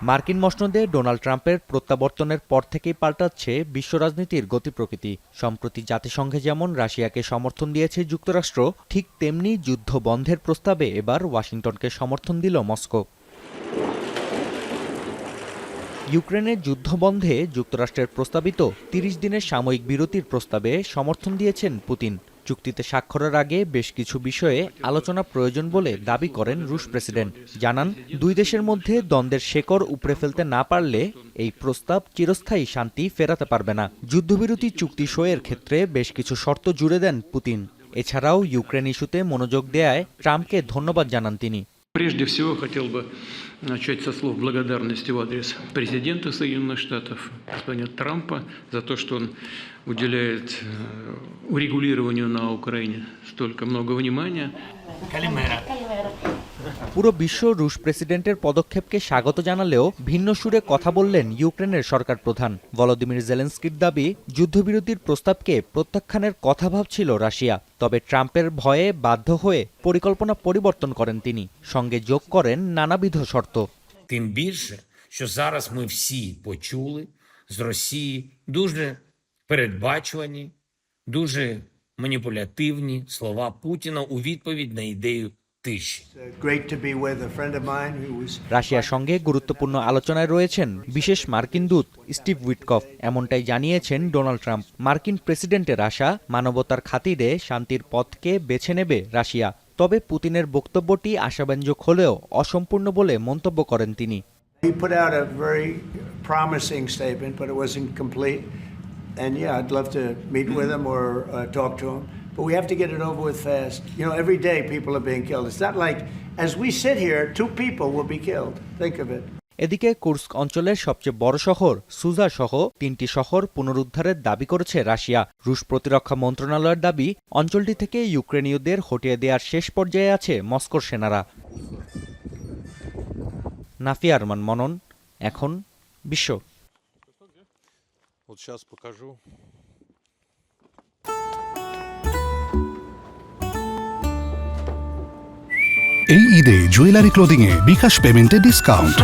মার্কিন মসনদে ডোনাল্ড ট্রাম্পের প্রত্যাবর্তনের পর থেকেই পাল্টাচ্ছে বিশ্ব রাজনীতির গতি প্রকৃতি। সম্প্রতি জাতিসংঘে যেমন রাশিয়াকে সমর্থন দিয়েছে যুক্তরাষ্ট্র, ঠিক তেমনি যুদ্ধ বন্ধের প্রস্তাবে এবার ওয়াশিংটনকে সমর্থন দিল মস্কো। ইউক্রেনের যুদ্ধ বন্ধে যুক্তরাষ্ট্রের প্রস্তাবিত ৩০ দিনের সাময়িক বিরতির প্রস্তাবে সমর্থন দিয়েছেন পুতিন। চুক্তিতে স্বাক্ষরের আগে বেশ কিছু বিষয়ে আলোচনা প্রয়োজন বলে দাবি করেন রুশ প্রেসিডেন্ট। জানান, দুই দেশের মধ্যে দ্বন্দ্বের শেকড় উপড়ে ফেলতে না পারলে এই প্রস্তাব চিরস্থায়ী শান্তি ফেরাতে পারবে না। যুদ্ধবিরতি চুক্তি সইয়ের ক্ষেত্রে বেশ কিছু শর্ত জুড়ে দেন পুতিন। এছাড়াও ইউক্রেন ইস্যুতে মনোযোগ দেয়ায় ট্রাম্পকে ধন্যবাদ জানান তিনি। Прежде всего, хотел бы начать со слов благодарности в адрес президента Соединенных Штатов, господина Трампа, за то, что он уделяет урегулированию на Украине столько много внимания. পুরো বিশ্ব রুশ প্রেসিডেন্টের পদক্ষেপকে স্বাগত জানালেও ভিন্ন সুরে কথা বললেন ইউক্রেনের সরকার প্রধান। ভলোদিমির জেলেনস্কির দাবি, যুদ্ধবিরতির প্রস্তাবকে প্রত্যাখ্যানের কথা ভাবছিল রাশিয়া। তবে ট্রাম্পের ভয়ে বাধ্য হয়ে পরিকল্পনা পরিবর্তন করেন তিনি, সঙ্গে যোগ করেন নানাবিধ শর্ত। Тим більше, що зараз ми всі почули з Росії дуже передбачувані, дуже маніпулятивні слова Путіна у відповідь на ідею тиші. রাশিয়ার সঙ্গে গুরুত্বপূর্ণ আলোচনায় রয়েছেন বিশেষ মার্কিন দূত স্টিভ উইটকফ। এমনটাই জানিয়েছেন ডোনাল্ড ট্রাম্প। মার্কিন প্রেসিডেন্টের আশা, মানবতার খাতিরে শান্তির পথকে বেছে নেবে রাশিয়া। তবে পুতিনের বক্তব্যটি আশাব্যঞ্জক হলেও অসম্পূর্ণ বলে মন্তব্য করেন তিনি। He put out a very promising statement, but it wasn't complete. And yeah, I'd love to meet with him or talk to him. But we have to get it over with fast. You know, every day people are being killed. It's not like, as we sit here, 2 people will be killed. Think of it. এদিকে Kursk অঞ্চলের সবচেয়ে বড় শহর সুজা সহ 3টি শহর পুনরুদ্ধারের দাবি করেছে রাশিয়া। রুশ প্রতিরক্ষা মন্ত্রণালয়ের দাবি, অঞ্চলটি থেকে ইউক্রেনীয়দের হটিয়ে দেওয়ার শেষ পর্যায়ে আছে মস্কোর সেনারা। নাফিয়া আরমান মনন, এখন বিশ্ব। এই ঈদে জুয়েলারি ক্লোদিং এ বিকাশ পেমেন্টে ডিসকাউন্ট।